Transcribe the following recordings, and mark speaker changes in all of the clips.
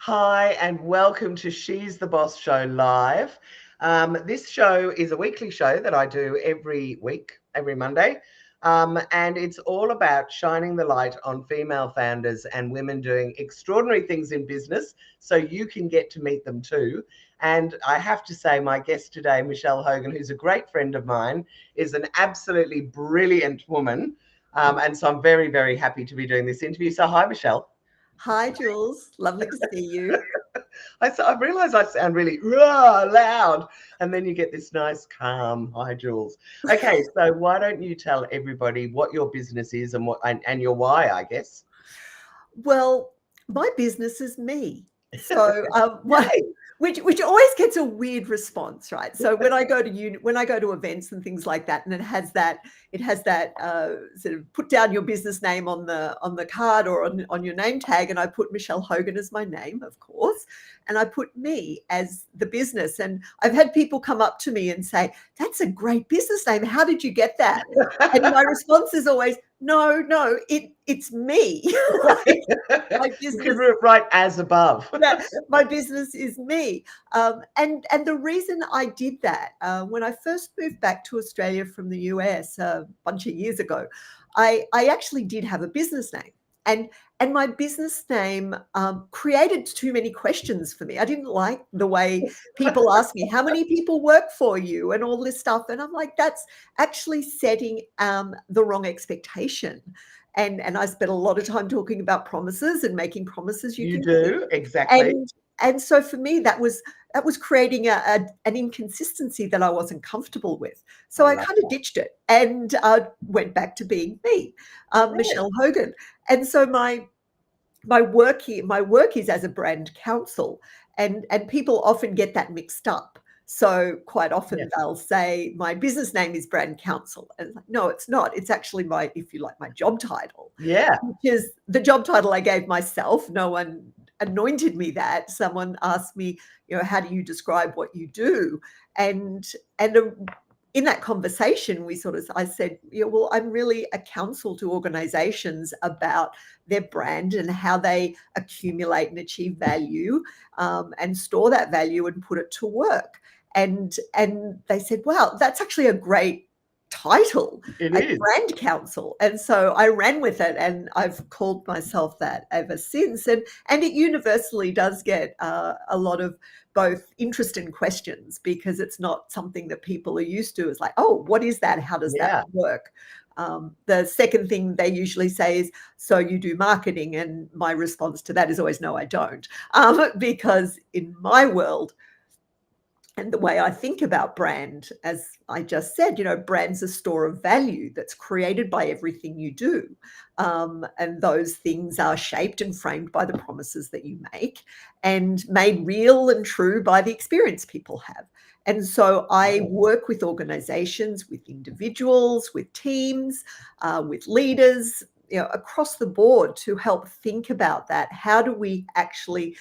Speaker 1: Hi, and welcome to She's the Boss Show Live. This show is a weekly show that I do every week, every Monday. And it's all about shining the light on female founders and women doing extraordinary things in business so you can get to meet them too. And I have to say, my guest today, Michel Hogan, who's a great friend of mine, is an absolutely brilliant woman. And so I'm very, very happy to be doing this interview. So, hi, Michelle.
Speaker 2: Hi, Jules. Lovely to see you.
Speaker 1: I realise I sound really loud, and then you get this nice calm. Hi, Jules. Okay, so why don't you tell everybody what your business is and and your why, I guess.
Speaker 2: Well, my business is me. So,
Speaker 1: Yay.
Speaker 2: which always gets a weird response, right? So when I go to events and things like that, and it has that sort of put down your business name on the card or on your name tag, and I put Michel Hogan as my name, of course, and I put me as the business. And I've had people come up to me and say, "That's a great business name. How did you get that?" And my response is always, no, it's me. Like, my
Speaker 1: You
Speaker 2: business,
Speaker 1: can write as above.
Speaker 2: yeah, my business is me. And the reason I did that, when I first moved back to Australia from the US a bunch of years ago, I actually did have a business name. And my business name created too many questions for me. I didn't like the way people ask me, how many people work for you and all this stuff. And I'm like, that's actually setting the wrong expectation. And I spent a lot of time talking about promises and making promises you
Speaker 1: You
Speaker 2: can keep.
Speaker 1: do, exactly.
Speaker 2: And so for me, that was creating an inconsistency that I wasn't comfortable with. So I kind of ditched it and went back to being me, Michel Hogan. And so my work is as a brand counsel, and people often get that mixed up. So quite often they'll say my business name is Brand Counsel, and it's like, no, it's not. It's actually my, if you like, my job title.
Speaker 1: Yeah.
Speaker 2: Which is the job title I gave myself. No one anointed me that. Someone asked me, how do you describe what you do? And in that conversation, I said, well, I'm really a counsel to organizations about their brand and how they accumulate and achieve value, and store that value and put it to work. And they said, wow, that's actually a great title,
Speaker 1: It
Speaker 2: a
Speaker 1: is.
Speaker 2: brand counsel. And so I ran with it, and I've called myself that ever since. And it universally does get a lot of both interest and questions, because it's not something that people are used to. It's like, oh, what is that? How does that work? The second thing they usually say is, so you do marketing? And my response to that is always, no, I don't. Because in my world, and the way I think about brand, as I just said, brand's a store of value that's created by everything you do. And those things are shaped and framed by the promises that you make, and made real and true by the experience people have. And so I work with organizations, with individuals, with teams, with leaders, across the board, to help think about that. How do we actually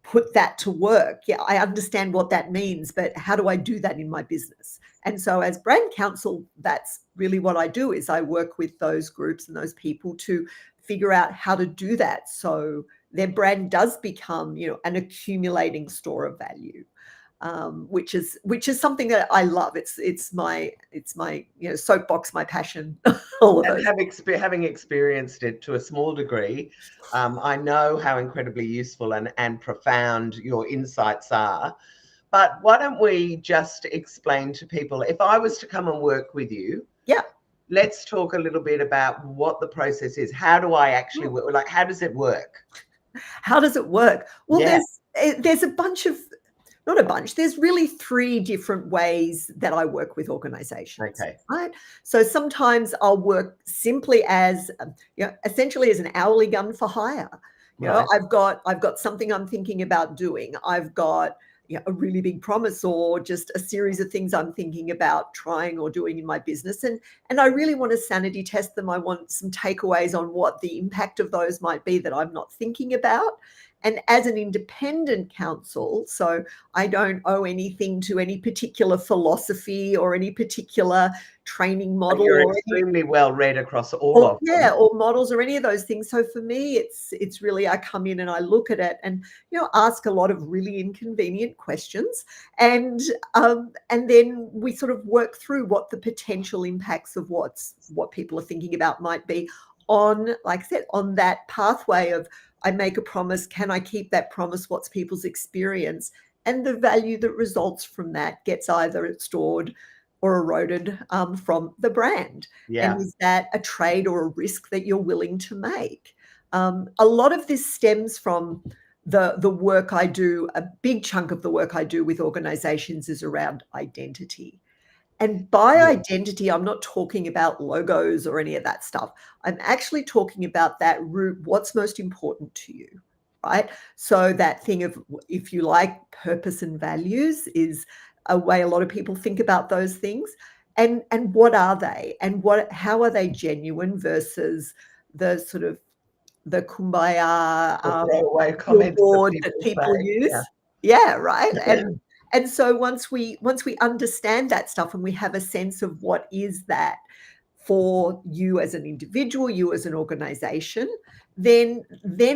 Speaker 2: put that to work? Yeah, I understand what that means, but how do I do that in my business? And so as brand counsel, that's really what I do, is I work with those groups and those people to figure out how to do that, so their brand does become, an accumulating store of value. Which is something that I love. It's my soapbox, my passion. All of those.
Speaker 1: And having experienced it to a small degree, I know how incredibly useful and profound your insights are. But why don't we just explain to people, if I was to come and work with you, let's talk a little bit about what the process is. How do I actually work? Like, how does it work?
Speaker 2: How does it work? Well, there's a bunch of, not a bunch, there's really 3 different ways that I work with organizations.
Speaker 1: Okay.
Speaker 2: Right? So sometimes I'll work simply as, essentially as an hourly gun for hire. I've got something I'm thinking about doing. I've got a really big promise, or just a series of things I'm thinking about trying or doing in my business. And I really want to sanity test them. I want some takeaways on what the impact of those might be that I'm not thinking about. And as an independent counsel, so I don't owe anything to any particular philosophy or any particular training model.
Speaker 1: You're extremely well read across all of them.
Speaker 2: Yeah, or models or any of those things. So for me, it's really, I come in and I look at it and, you know, ask a lot of really inconvenient questions, and then we sort of work through what the potential impacts of what people are thinking about might be on, like I said, on that pathway of, I make a promise, can I keep that promise? What's people's experience? And the value that results from that gets either stored or eroded from the brand.
Speaker 1: Yeah.
Speaker 2: And is that a trade or a risk that you're willing to make? A lot of this stems from the work I do. A big chunk of the work I do with organizations is around identity. And by identity, I'm not talking about logos or any of that stuff. I'm actually talking about that root, what's most important to you, right? So that thing of, if you like, purpose and values is a way a lot of people think about those things. And what are they? And how are they genuine versus the sort of the kumbaya
Speaker 1: throwaway comments
Speaker 2: that people use? Yeah, right. And so once we understand that stuff and we have a sense of what is that for you as an individual, you as an organization, then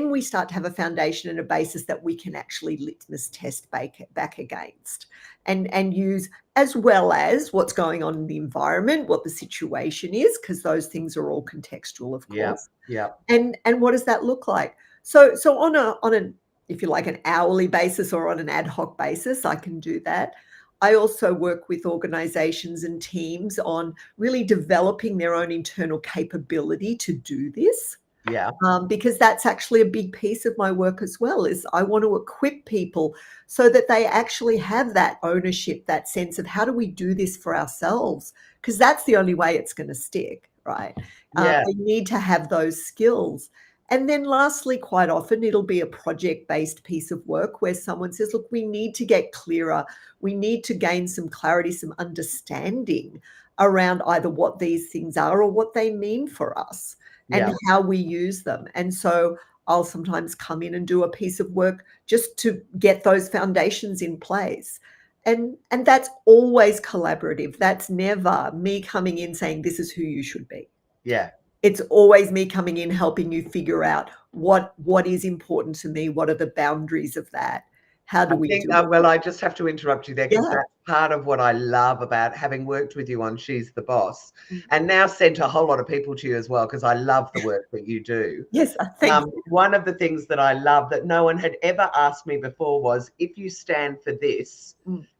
Speaker 2: we start to have a foundation and a basis that we can actually litmus test back against and use, as well as what's going on in the environment, what the situation is, because those things are all contextual, of course.
Speaker 1: Yeah.
Speaker 2: And what does that look like? So on an, if you like, an hourly basis or on an ad hoc basis, I can do that. I also work with organizations and teams on really developing their own internal capability to do this.
Speaker 1: Yeah.
Speaker 2: Because that's actually a big piece of my work as well, is I want to equip people so that they actually have that ownership, that sense of, how do we do this for ourselves? Because that's the only way it's going to stick, right?
Speaker 1: Yeah.
Speaker 2: They need to have those skills. And then lastly, quite often it'll be a project-based piece of work where someone says, look, we need to get clearer. We need to gain some clarity, some understanding around either what these things are or what they mean for us and how we use them. And so I'll sometimes come in and do a piece of work just to get those foundations in place. And that's always collaborative. That's never me coming in saying, this is who you should be.
Speaker 1: Yeah.
Speaker 2: It's always me coming in, helping you figure out what is important to me. What are the boundaries of that? How do we do it?
Speaker 1: Well, I just have to interrupt you there, because that's part of what I love about having worked with you on She's the Boss, and now sent a whole lot of people to you as well, because I love the work that you do.
Speaker 2: Yes, thank you.
Speaker 1: One of the things that I love that no one had ever asked me before was, if you stand for this,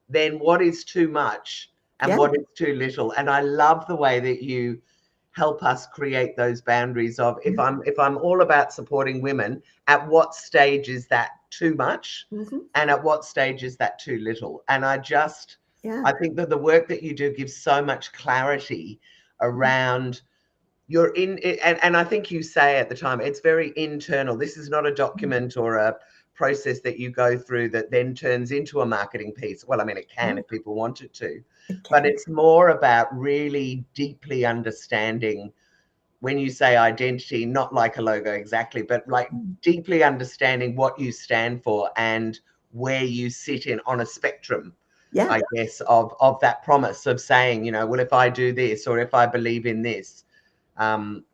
Speaker 1: then what is too much and what is too little? And I love the way that you help us create those boundaries of, if I'm all about supporting women, at what stage is that too much, and at what stage is that too little? And I think that the work that you do gives so much clarity around you're in it, and I think you say at the time, it's very internal. This is not a document or a process that you go through that then turns into a marketing piece. Well, I mean, it can if people want it to, but it's more about really deeply understanding, when you say identity, not like a logo exactly, but like deeply understanding what you stand for and where you sit in on a spectrum, I guess, of that promise of saying, you know, well, if I do this, or if I believe in this,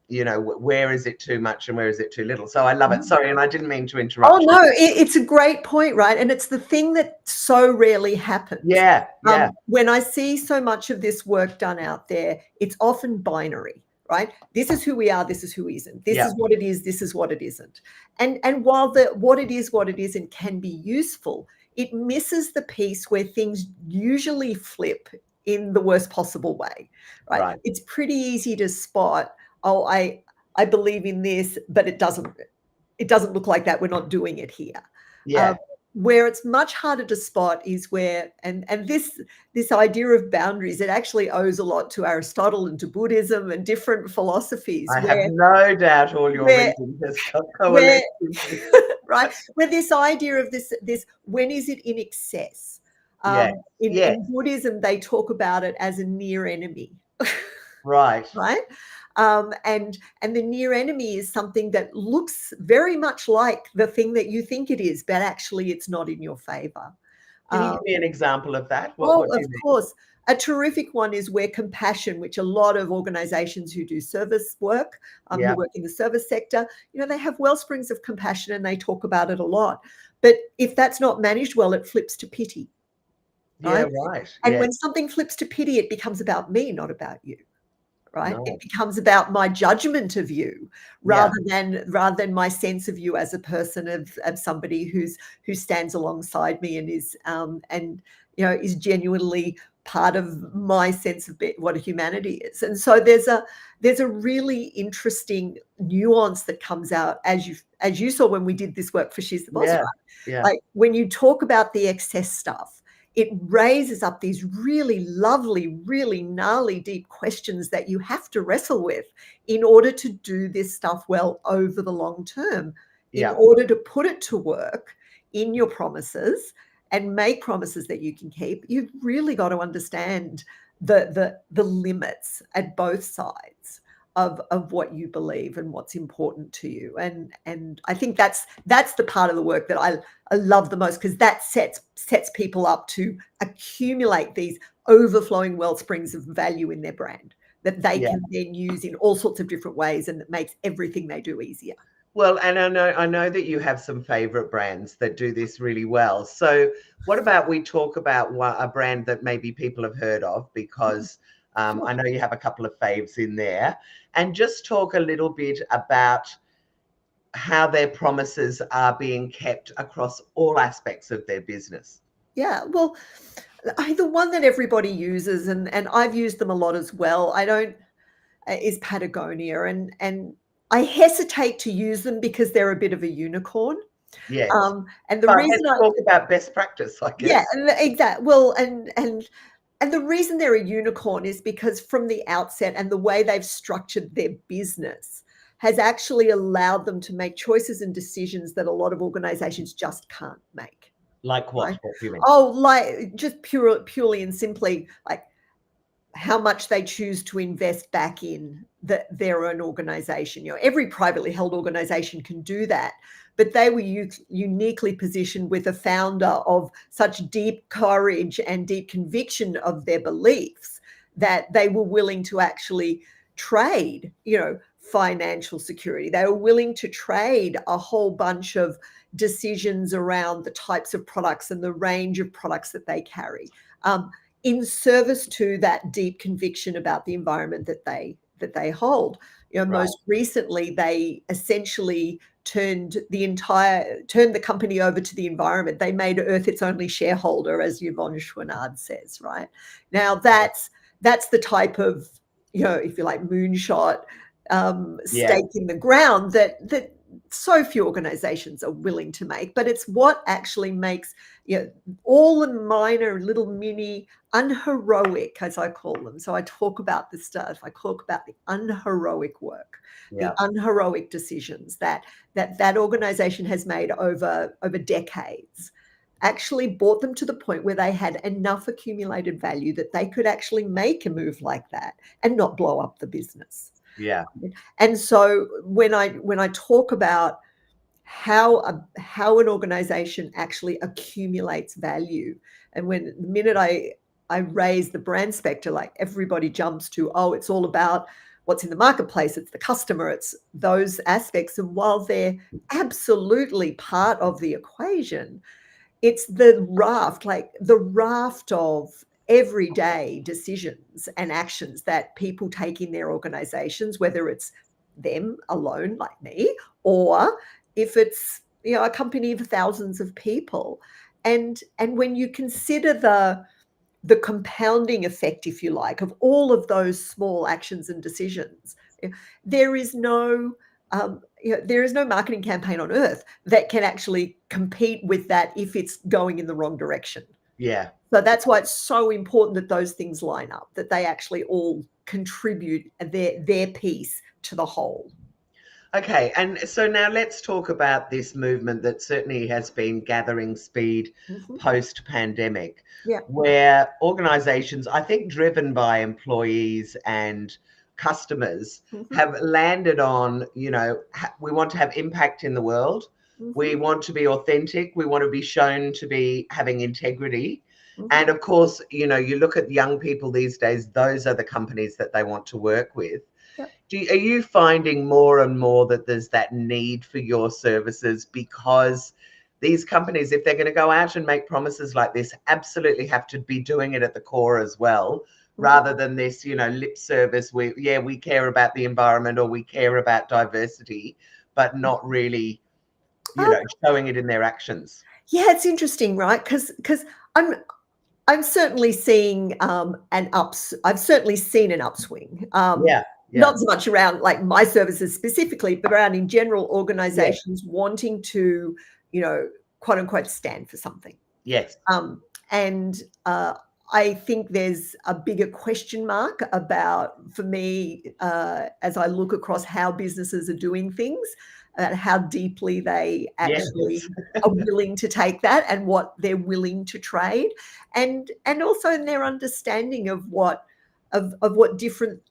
Speaker 1: you know, where is it too much and where is it too little? So I love it. Sorry, and I didn't mean to interrupt.
Speaker 2: Oh, no, it's a great point, right? And it's the thing that so rarely happens.
Speaker 1: Yeah.
Speaker 2: When I see so much of this work done out there, it's often binary, right? This is who we are, this is who isn't. This is what it is, this is what it isn't. And while what it is, what it isn't can be useful, it misses the piece where things usually flip in the worst possible way, right? It's pretty easy to spot, oh, I believe in this, but it doesn't look like that. We're not doing it here. Where it's much harder to spot is where, and this idea of boundaries, it actually owes a lot to Aristotle and to Buddhism and different philosophies.
Speaker 1: I have no doubt all your reading has coalesced.
Speaker 2: Right, where this idea of this, when is it in excess? In Buddhism, they talk about it as a near enemy.
Speaker 1: Right.
Speaker 2: Right. And the near enemy is something that looks very much like the thing that you think it is, but actually it's not in your favor.
Speaker 1: Can you give me an example of that?
Speaker 2: Well,
Speaker 1: What do
Speaker 2: of
Speaker 1: you mean?
Speaker 2: course. A terrific one is where compassion, which a lot of organizations who do service work, who work in the service sector, they have wellsprings of compassion and they talk about it a lot. But if that's not managed well, it flips to pity,
Speaker 1: Yeah,
Speaker 2: right?
Speaker 1: right.
Speaker 2: And
Speaker 1: Yeah.
Speaker 2: when something flips to pity, it becomes about me, not about you. Right? It
Speaker 1: No.
Speaker 2: becomes about my judgment of you
Speaker 1: Yeah.
Speaker 2: rather than my sense of you as a person, of somebody who stands alongside me and is genuinely part of my sense of what humanity is. And so there's a really interesting nuance that comes out as you saw when we did this work for She's the Boss,
Speaker 1: Yeah.
Speaker 2: right?
Speaker 1: Yeah.
Speaker 2: Like when you talk about the excess stuff, it raises up these really lovely, really gnarly, deep questions that you have to wrestle with in order to do this stuff well over the long term, in
Speaker 1: Yeah.
Speaker 2: order to put it to work in your promises and make promises that you can keep. You've really got to understand the limits at both sides of what you believe and what's important to you. And I think that's the part of the work that I love the most, because that sets people up to accumulate these overflowing wellsprings of value in their brand that they
Speaker 1: Yeah.
Speaker 2: can then use in all sorts of different ways, and that makes everything they do easier.
Speaker 1: Well, and I know that you have some favorite brands that do this really well. So what about we talk about a brand that maybe people have heard of, because
Speaker 2: Sure.
Speaker 1: I know you have a couple of faves in there, and just talk a little bit about how their promises are being kept across all aspects of their business.
Speaker 2: Yeah, well, the one that everybody uses, and I've used them a lot as well, is Patagonia, and I hesitate to use them because they're a bit of a unicorn.
Speaker 1: Yes.
Speaker 2: And the
Speaker 1: But
Speaker 2: reason
Speaker 1: let's talk about best practice, I
Speaker 2: yeah,
Speaker 1: guess.
Speaker 2: and exactly. Well, and the reason they're a unicorn is because from the outset and the way they've structured their business has actually allowed them to make choices and decisions that a lot of organizations just can't make.
Speaker 1: Like what?
Speaker 2: Right?
Speaker 1: What do you mean?
Speaker 2: Oh, like just purely and simply, like how much they choose to invest back in their own organization. Every privately held organization can do that, but they were uniquely positioned with a founder of such deep courage and deep conviction of their beliefs that they were willing to actually trade, financial security. They were willing to trade a whole bunch of decisions around the types of products and the range of products that they carry. In service to that deep conviction about the environment that they hold.
Speaker 1: Right.
Speaker 2: Most recently, they essentially turned the company over to the environment. They made Earth its only shareholder, as Yvonne Chouinard says. Right now, that's the type of, if you like, moonshot stake in the ground that so few organizations are willing to make. But it's what actually makes all the minor little mini unheroic, as I call them. So I talk about this stuff. I talk about the unheroic work, the unheroic decisions that organization has made over decades, actually brought them to the point where they had enough accumulated value that they could actually make a move like that and not blow up the business.
Speaker 1: Yeah.
Speaker 2: And so when I talk about how an organization actually accumulates value, and when the minute I raise the brand specter, like everybody jumps to, oh, it's all about what's in the marketplace, it's the customer, it's those aspects. And while they're absolutely part of the equation, it's the raft of everyday decisions and actions that people take in their organizations, whether it's them alone like me, or if it's a company of thousands of people. And when you consider the compounding effect, if you like, of all of those small actions and decisions, there is no there is no marketing campaign on earth that can actually compete with that if it's going in the wrong direction.
Speaker 1: Yeah.
Speaker 2: So that's why it's so important that those things line up, that they actually all contribute their piece to the whole.
Speaker 1: Okay, and so now let's talk about this movement that certainly has been gathering speed post-pandemic,
Speaker 2: Yeah.
Speaker 1: where organizations, I think driven by employees and customers
Speaker 2: Mhm.
Speaker 1: have landed on, we want to have impact in the world. We
Speaker 2: Mhm.
Speaker 1: want to be authentic. We want to be shown to be having integrity.
Speaker 2: Mhm.
Speaker 1: And of course, you look at young people these days, those are the companies that they want to work with.
Speaker 2: Yep.
Speaker 1: Are you finding more and more that there's that need for your services because these companies, if they're going to go out and make promises like this, absolutely have to be doing it at the core as well, rather than this, lip service. We care about the environment or we care about diversity, but not really,
Speaker 2: Um,
Speaker 1: showing it in their actions.
Speaker 2: yeah, it's interesting, right? Because I'm certainly seeing I've certainly seen an upswing.
Speaker 1: Yeah,
Speaker 2: Not
Speaker 1: yeah,
Speaker 2: so much around like my services specifically, but around in general
Speaker 1: yes,
Speaker 2: organizations wanting to, quote unquote, stand for something.
Speaker 1: yes,
Speaker 2: Um, and I think there's a bigger question mark about, for me, as I look across how businesses are doing things, how deeply they
Speaker 1: yes,
Speaker 2: actually are willing to take that and what they're willing to trade, and also in their understanding of what different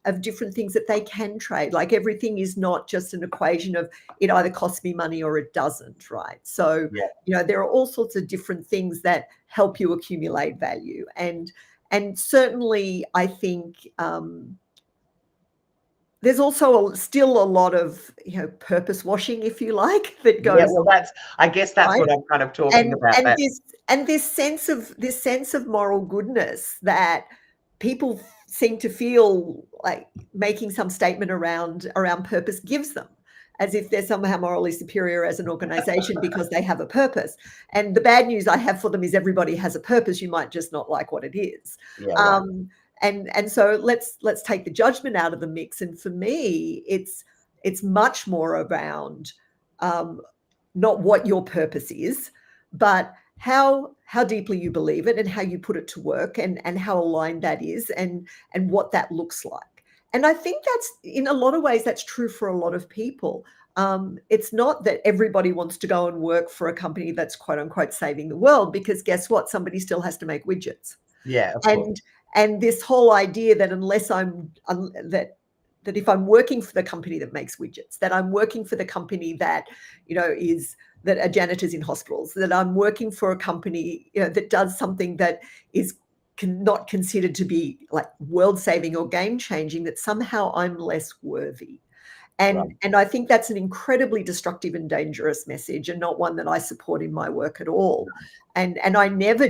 Speaker 2: things that they can trade. Like everything is not just an equation of it either costs me money or it doesn't, right? So
Speaker 1: yeah,
Speaker 2: there are all sorts of different things that help you accumulate value, and certainly I think there's also still a lot of purpose washing, if you like, that
Speaker 1: yeah.
Speaker 2: goes
Speaker 1: Well, I guess
Speaker 2: on,
Speaker 1: that's
Speaker 2: right?
Speaker 1: what I'm kind of talking
Speaker 2: and
Speaker 1: about.
Speaker 2: and
Speaker 1: That,
Speaker 2: this sense of moral goodness that people seem to feel like making some statement around purpose gives them, as if they're somehow morally superior as an organization because they have a purpose. And the bad news I have for them is everybody has a purpose. You might just not like what it is.
Speaker 1: yeah, right.
Speaker 2: And so let's take the judgment out of the mix. And for me, it's much more around not what your purpose is, but how deeply you believe it and how you put it to work, and how aligned that is, and what that looks like. And I think that's, in a lot of ways, that's true for a lot of people. It's not that everybody wants to go and work for a company that's quote unquote saving the world, because guess what? Somebody still has to make widgets.
Speaker 1: Yeah, of course.
Speaker 2: And this whole idea that unless that if I'm working for the company that makes widgets, that I'm working for the company that, that are janitors in hospitals, that I'm working for a company, that does something that is not considered to be like world saving or game changing, that somehow I'm less worthy.
Speaker 1: Right.
Speaker 2: And I think that's an incredibly destructive and dangerous message, and not one that I support in my work at all. And I never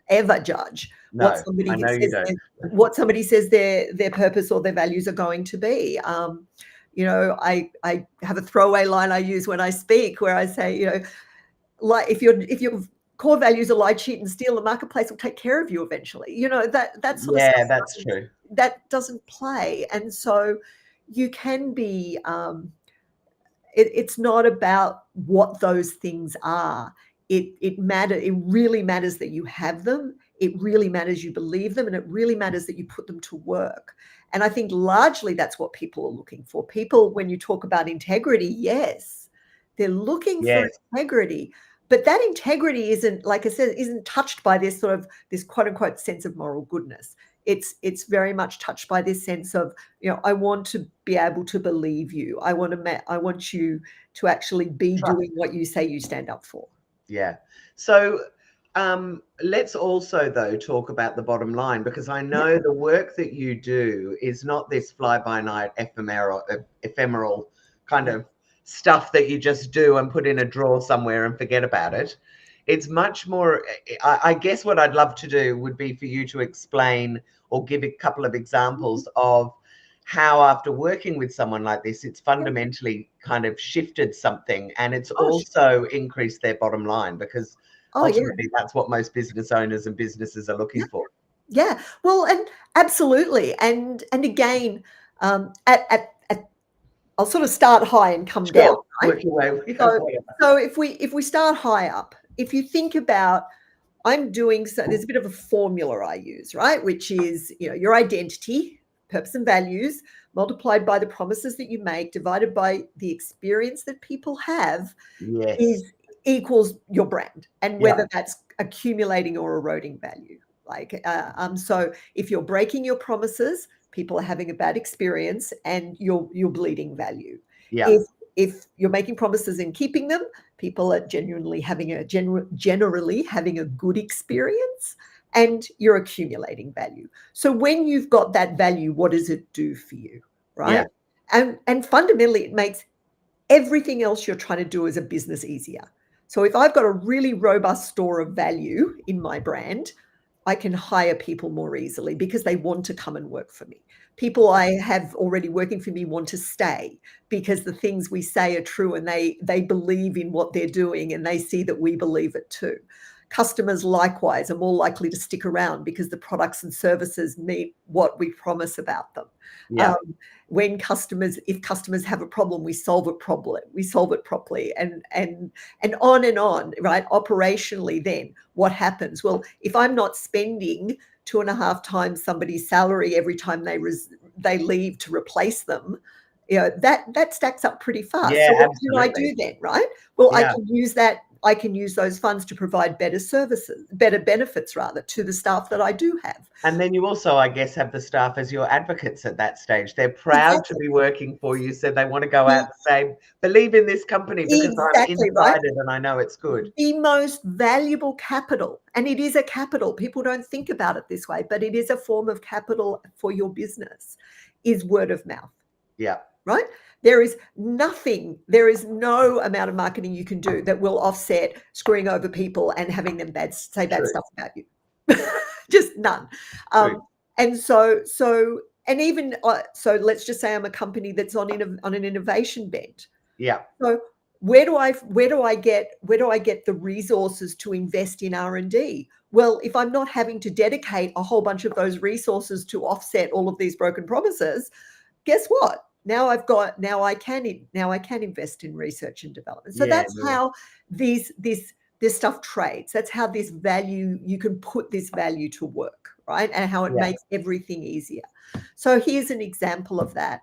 Speaker 2: ever judge
Speaker 1: No, I know you don't.
Speaker 2: what somebody says their purpose or their values are going to be. I have a throwaway line I use when I speak, where I say, like if your core values are lie, cheat, and steal, the marketplace will take care of you eventually. That sort of
Speaker 1: Yeah,
Speaker 2: stuff.
Speaker 1: that's true.
Speaker 2: That doesn't play, and so you can be. It's not about what those things are. It matters. It really matters that you have them. It really matters you believe them, and it really matters that you put them to work. And I think largely that's what people are looking for. People, when you talk about integrity, yes, they're looking for
Speaker 1: Yes.
Speaker 2: integrity, but that integrity isn't, like I said, isn't touched by this sort of this quote unquote sense of moral goodness. It's very much touched by this sense of, I want to be able to believe you. I want you to actually be
Speaker 1: Trust.
Speaker 2: doing what you say you stand up for.
Speaker 1: Yeah. So let's also, though, talk about the bottom line, because I know
Speaker 2: Yeah.
Speaker 1: the work that you do is not this fly-by-night ephemeral kind of stuff that you just do and put in a drawer somewhere and forget about it. It's much more, I guess what I'd love to do would be for you to explain or give a couple of examples of how, after working with someone like this, it's fundamentally kind of shifted something, and it's
Speaker 2: Oh, sure.
Speaker 1: also increased their bottom line, because
Speaker 2: Oh, yeah.
Speaker 1: ultimately that's what most business owners and businesses are looking for.
Speaker 2: Yeah. Well, and absolutely. And again, at I'll sort of start high and come down,
Speaker 1: Sure.
Speaker 2: right?
Speaker 1: Work your way.
Speaker 2: So if we start high up, if you think about, there's a bit of a formula I use, right? Which is, your identity, purpose and values, multiplied by the promises that you make, divided by the experience that people have,
Speaker 1: Yes.
Speaker 2: is equals your brand, and
Speaker 1: Yeah.
Speaker 2: whether that's accumulating or eroding value. So if you're breaking your promises, people are having a bad experience, and you're bleeding value.
Speaker 1: Yeah.
Speaker 2: If you're making promises and keeping them, people are generally having a good experience, and you're accumulating value. So when you've got that value, what does it do for you, right? And fundamentally, it makes everything else you're trying to do as a business easier. So if I've got a really robust store of value in my brand, I can hire people more easily because they want to come and work for me. People I have already working for me want to stay because the things we say are true, and they believe in what they're doing, and they see that we believe it too. Customers likewise are more likely to stick around because the products and services meet what we promise about them.
Speaker 1: Yeah.
Speaker 2: If customers have a problem, we solve it properly, and on, right? Operationally, then what happens? Well, if I'm not spending 2.5 times somebody's salary every time they leave to replace them, that stacks up pretty fast.
Speaker 1: Yeah,
Speaker 2: so what
Speaker 1: absolutely.
Speaker 2: can I do then, right? Well,
Speaker 1: Yeah.
Speaker 2: I can use those funds to provide better benefits rather, to the staff that I do have.
Speaker 1: And then you also, I guess, have the staff as your advocates at that stage. They're proud to be working for you, so they want to go out and say, believe in this company because I'm inside
Speaker 2: right?
Speaker 1: it and I know it's good.
Speaker 2: The most valuable capital, and it is a capital, people don't think about it this way, but it is a form of capital for your business, is word of mouth.
Speaker 1: Yeah.
Speaker 2: Right? There is no amount of marketing you can do that will offset screwing over people and having them say bad stuff about you. Just none. And so let's just say I'm a company that's on an innovation bent.
Speaker 1: Yeah.
Speaker 2: So where do I get the resources to invest in R&D? Well, if I'm not having to dedicate a whole bunch of those resources to offset all of these broken promises, guess what? Now I can invest in research and development. So that's how this stuff trades. That's how you can put this value to work, right? And how it makes everything easier. So here's an example of that.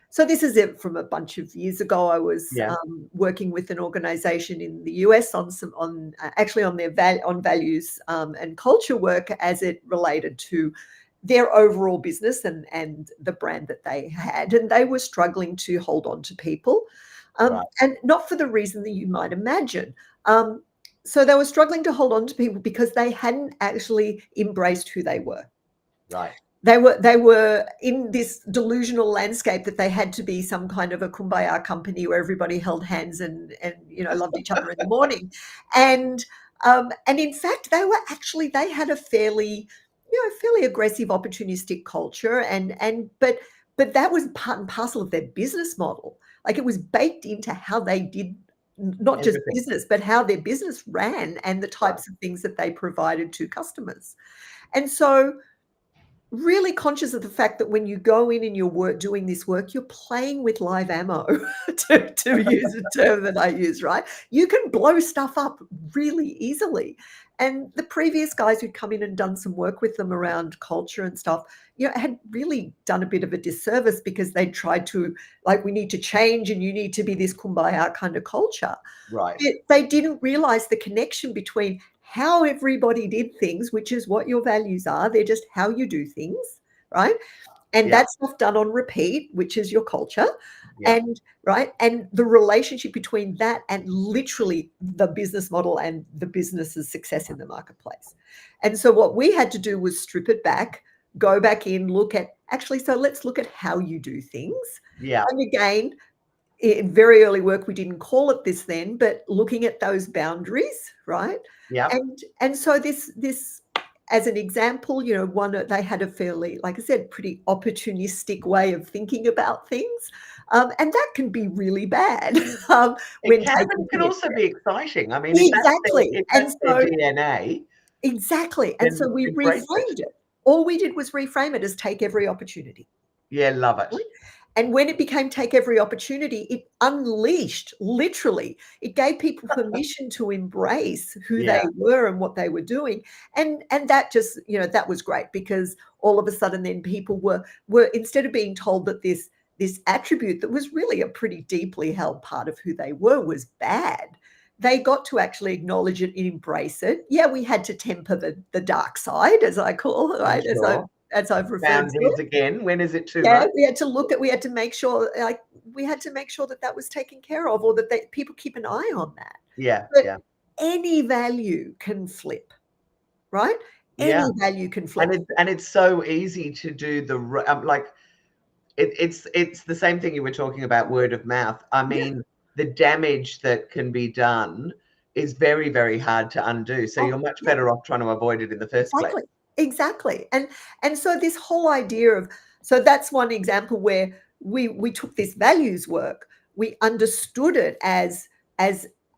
Speaker 2: So this is it from a bunch of years ago. I was working with an organization in the US on values and culture work as it related to their overall business and the brand that they had, and they were struggling to hold on to people, and not for the reason that you might imagine. So they were struggling to hold on to people because they hadn't actually embraced who they were.
Speaker 1: Right.
Speaker 2: They were in this delusional landscape that they had to be some kind of a kumbaya company where everybody held hands and loved each other in the morning, and in fact they had a fairly aggressive, opportunistic culture, but that was part and parcel of their business model. Like, it was baked into how they did not just business, but how their business ran and the types of things that they provided to customers. And so, really conscious of the fact that when you go in and you're doing this work, you're playing with live ammo, to use a term that I use, right? You can blow stuff up really easily. And the previous guys who'd come in and done some work with them around culture and stuff, had really done a bit of a disservice because they tried to, we need to change and you need to be this kumbaya kind of culture.
Speaker 1: Right.
Speaker 2: They didn't realize the connection between how everybody did things, which is what your values are. They're just how you do things, right? And that stuff done on repeat, which is your culture. And the relationship between that and literally the business model and the business's success in the marketplace. And so what we had to do was strip it back, go back in, let's look at how you do things.
Speaker 1: Yeah.
Speaker 2: And again, in very early work, we didn't call it this then, but looking at those boundaries, right?
Speaker 1: Yeah.
Speaker 2: And so this, as an example, they had a fairly, like I said, pretty opportunistic way of thinking about things. And that can be really bad.
Speaker 1: It can also be exciting. I mean,
Speaker 2: exactly.
Speaker 1: If that's their DNA.
Speaker 2: Exactly. And so we reframed it. All we did was reframe it as take every opportunity.
Speaker 1: Yeah, love it.
Speaker 2: And when it became take every opportunity, it unleashed, literally, it gave people permission to embrace who they were and what they were doing. And that just, that was great, because all of a sudden then people were instead of being told that this attribute that was really a pretty deeply held part of who they were was bad, they got to actually acknowledge it and embrace it. Yeah, we had to temper the dark side, as I call it, right? Sure. as I've referred to
Speaker 1: boundaries
Speaker 2: it.
Speaker 1: again. When is it too
Speaker 2: Yeah,
Speaker 1: much?
Speaker 2: we had to make sure, like, that was taken care of, or that people keep an eye on that.
Speaker 1: Yeah,
Speaker 2: But
Speaker 1: yeah,
Speaker 2: any value can flip, right?
Speaker 1: yeah.
Speaker 2: Any value can flip.
Speaker 1: And it's so easy to do like it's the same thing you were talking about, word of mouth. I mean, the damage that can be done is very, very hard to undo. So
Speaker 2: Oh,
Speaker 1: you're much
Speaker 2: yeah.
Speaker 1: better off trying to avoid it in the first place.
Speaker 2: Exactly. Exactly. And so this whole idea of, so that's one example where we took this values work, we understood it as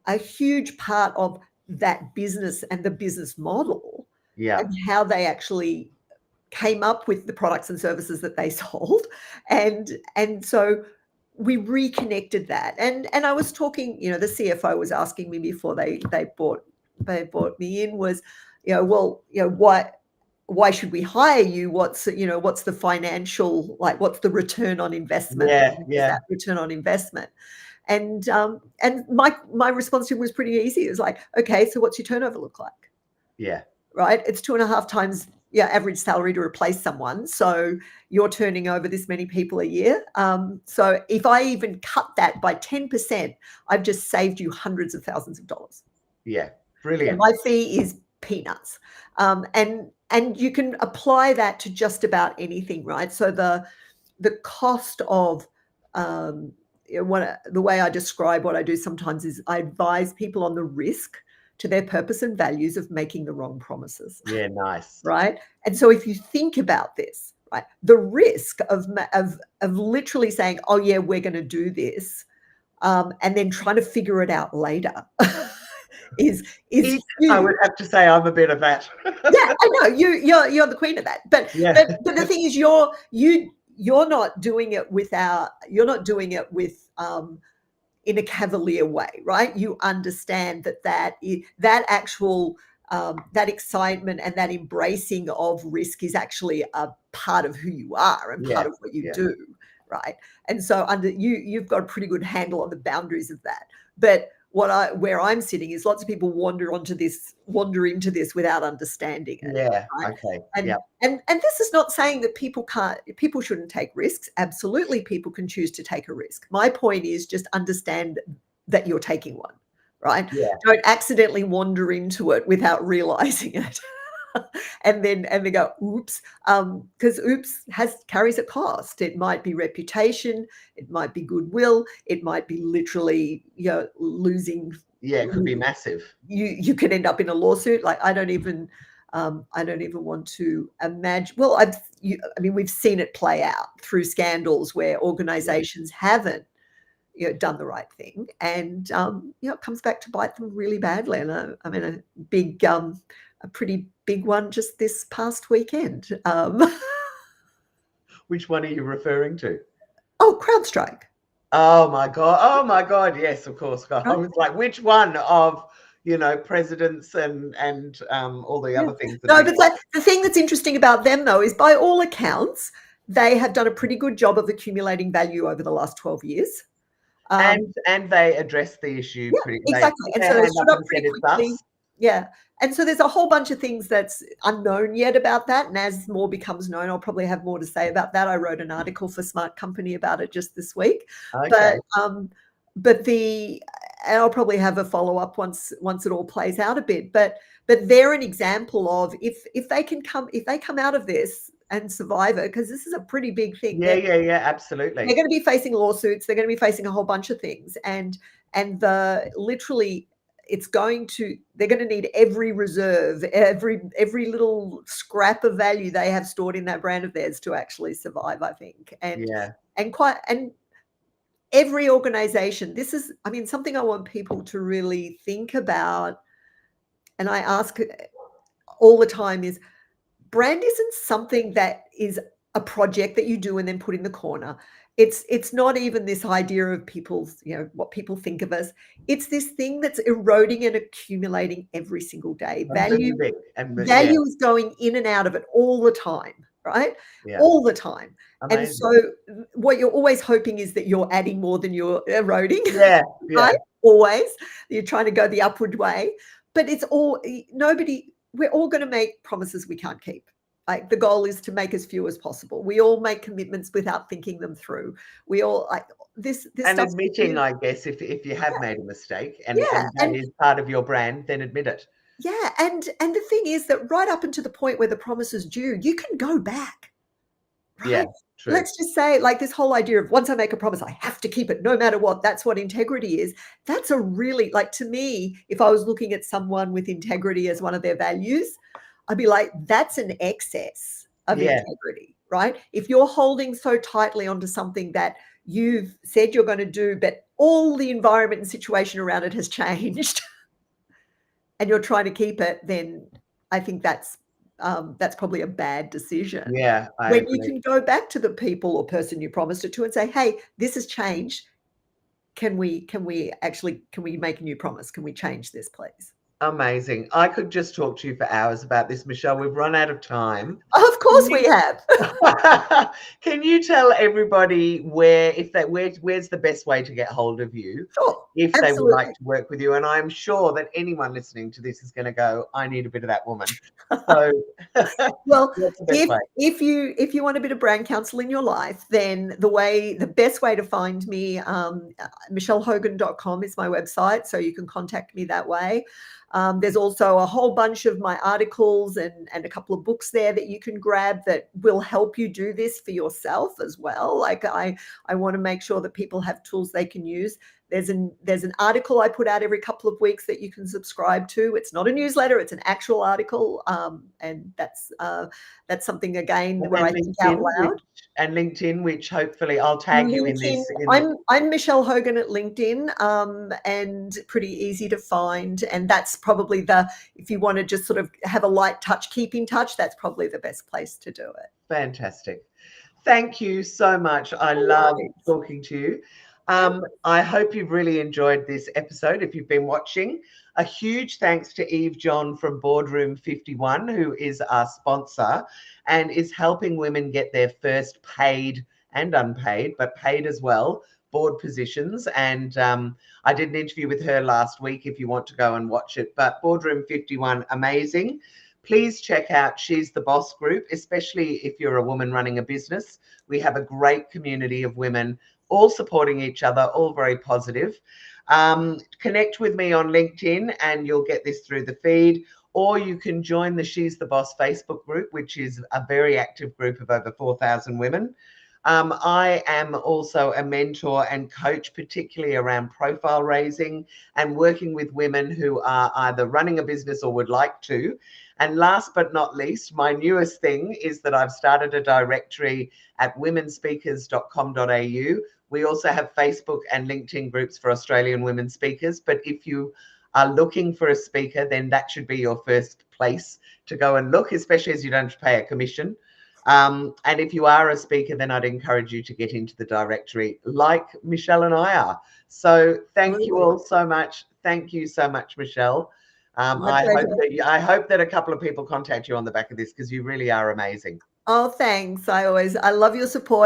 Speaker 2: a huge part of that business and the business model,
Speaker 1: Yeah,
Speaker 2: and how they actually came up with the products and services that they sold. And so we reconnected that. And I was talking, the CFO was asking me before they brought me in, was, well, why should we hire you? What's the financial, like, what's the return on investment?
Speaker 1: yeah,
Speaker 2: Is
Speaker 1: yeah,
Speaker 2: that return on investment? And my response to him was pretty easy. It was like, okay, so what's your turnover look like?
Speaker 1: yeah,
Speaker 2: Right? It's 2.5 times average salary to replace someone. So you're turning over this many people a year. So if I even cut that by 10%, I've just saved you hundreds of thousands of dollars.
Speaker 1: yeah.
Speaker 2: So
Speaker 1: Brilliant.
Speaker 2: my fee is peanuts. And you can apply that to just about anything, right? So the cost of, the way I describe what I do sometimes is I advise people on the risk to their purpose and values of making the wrong promises,
Speaker 1: Yeah, nice.
Speaker 2: right? And so if you think about this, right, the risk of literally saying, "Oh yeah, we're going to do this," and then trying to figure it out later is
Speaker 1: I
Speaker 2: huge.
Speaker 1: would have to say I'm a bit of that.
Speaker 2: Yeah, I know you're the queen of that. But
Speaker 1: Yeah,
Speaker 2: the thing is, you're not doing it with in a cavalier way, right? You understand that actual that excitement and that embracing of risk is actually a part of who you are and part
Speaker 1: yeah,
Speaker 2: of what you
Speaker 1: yeah,
Speaker 2: do, right? And so you've got a pretty good handle on the boundaries of that. But where I'm sitting is lots of people wander into this without understanding it,
Speaker 1: yeah.
Speaker 2: right?
Speaker 1: Okay.
Speaker 2: And
Speaker 1: Yeah,
Speaker 2: and this is not saying that people shouldn't take risks. Absolutely, people can choose to take a risk. My point is just understand that you're taking one, right?
Speaker 1: yeah,
Speaker 2: Don't accidentally wander into it without realizing it. And then go, oops, because oops carries a cost. It might be reputation, it might be goodwill, it might be literally, losing.
Speaker 1: yeah. It could be massive.
Speaker 2: You could end up in a lawsuit. Like, I don't even want to imagine. Well, we've seen it play out through scandals where organizations haven't done the right thing, and it comes back to bite them really badly. And a pretty big one just this past weekend.
Speaker 1: Which one are you referring to?
Speaker 2: Oh, CrowdStrike.
Speaker 1: Oh my God. Oh my God. Yes, of course. God. I
Speaker 2: Right?
Speaker 1: was like, which one of, presidents and all the
Speaker 2: Yeah.
Speaker 1: other things that
Speaker 2: No,
Speaker 1: have
Speaker 2: but
Speaker 1: been like,
Speaker 2: the thing that's interesting about them, though, is by all accounts, they have done a pretty good job of accumulating value over the last 12 years.
Speaker 1: and they addressed the issue
Speaker 2: Yeah,
Speaker 1: they
Speaker 2: exactly.
Speaker 1: put
Speaker 2: And
Speaker 1: their
Speaker 2: so they
Speaker 1: hand up
Speaker 2: stood up
Speaker 1: and said
Speaker 2: pretty
Speaker 1: it's
Speaker 2: quickly.
Speaker 1: us.
Speaker 2: Yeah. And so there's a whole bunch of things that's unknown yet about that. And as more becomes known, I'll probably have more to say about that. I wrote an article for Smart Company about it just this week.
Speaker 1: Okay.
Speaker 2: But and I'll probably have a follow-up once it all plays out a bit. But they're an example of if they come out of this and survive it, because this is a pretty big thing.
Speaker 1: Yeah, yeah, yeah,
Speaker 2: They're
Speaker 1: absolutely.
Speaker 2: going to be facing lawsuits. They're going to be facing a whole bunch of things. And literally, they're going to need every reserve, every little scrap of value they have stored in that brand of theirs to actually survive, I think. And
Speaker 1: Yeah.
Speaker 2: and every organization, this is, something I want people to really think about. And I ask all the time is, brand isn't something that is a project that you do and then put in the corner. It's not even this idea of people's, what people think of us. It's this thing that's eroding and accumulating every single day. Value
Speaker 1: Yeah,
Speaker 2: is going in and out of it all the time, right?
Speaker 1: yeah.
Speaker 2: All the time. And
Speaker 1: Amazing.
Speaker 2: so what you're always hoping is that you're adding more than you're eroding.
Speaker 1: Yeah, yeah.
Speaker 2: Right? Always. You're trying to go the upward way. But we're all going to make promises we can't keep. Like, the goal is to make as few as possible. We all make commitments without thinking them through. We all like this
Speaker 1: and
Speaker 2: stuff.
Speaker 1: admitting, I guess, if you have made a mistake and
Speaker 2: Yeah,
Speaker 1: that is part of your brand, then admit it.
Speaker 2: yeah, and the thing is that right up until the point where the promise is due, you can go back,
Speaker 1: Yeah,
Speaker 2: right?
Speaker 1: true.
Speaker 2: Let's just say, like, this whole idea of once I make a promise, I have to keep it no matter what. That's what integrity is. That's a really, like, to me, if I was looking at someone with integrity as one of their values, I'd be like, that's an excess of integrity, right? If you're holding so tightly onto something that you've said you're going to do, but all the environment and situation around it has changed, and you're trying to keep it, then I think that's probably a bad decision.
Speaker 1: Yeah, I
Speaker 2: When
Speaker 1: agree.
Speaker 2: you can go back to the people or person you promised it to and say, "Hey, this has changed. Can we make a new promise? Can we change this, please?"
Speaker 1: Amazing. I could just talk to you for hours about this, Michelle. We've run out of time.
Speaker 2: Of course we have.
Speaker 1: Can you tell everybody where's the best way to get hold of you
Speaker 2: Sure.
Speaker 1: if
Speaker 2: Absolutely.
Speaker 1: they would like to work with you? And I'm sure that anyone listening to this is going to go, I need a bit of that woman. So
Speaker 2: well,
Speaker 1: what's the best way?
Speaker 2: if you want a bit of brand counsel in your life, then the best way to find me, michelhogan.com is my website, so you can contact me that way. There's also a whole bunch of my articles and a couple of books there that you can grab that will help you do this for yourself as well. Like, I want to make sure that people have tools they can use. There's an article I put out every couple of weeks that you can subscribe to. It's not a newsletter; it's an actual article, and that's something, again, where I think out loud.
Speaker 1: And LinkedIn, which hopefully I'll tag you in this.
Speaker 2: I'm Michel Hogan at LinkedIn, and pretty easy to find. And that's probably if you want to just sort of have a light touch, keep in touch, that's probably the best place to do it.
Speaker 1: Fantastic. Thank you so much. I love talking to you. I hope you've really enjoyed this episode. If you've been watching, a huge thanks to Eve John from Boardroom 51, who is our sponsor and is helping women get their first paid and unpaid, but paid as well, board positions. And I did an interview with her last week if you want to go and watch it. But Boardroom 51, amazing. Please check out She's the Boss group, especially if you're a woman running a business. We have a great community of women all supporting each other, all very positive. Connect with me on LinkedIn and you'll get this through the feed, or you can join the She's the Boss Facebook group, which is a very active group of over 4,000 women. I am also a mentor and coach, particularly around profile raising and working with women who are either running a business or would like to. And last but not least, my newest thing is that I've started a directory at womenspeakers.com.au. We also have Facebook and LinkedIn groups for Australian women speakers. But if you are looking for a speaker, then that should be your first place to go and look, especially as you don't pay a commission. And if you are a speaker, then I'd encourage you to get into the directory like Michelle and I are. So thank you all so much. Thank you so much, Michelle. I hope that a couple of people contact you on the back of this, because you really are amazing.
Speaker 2: Oh, thanks. I love your support.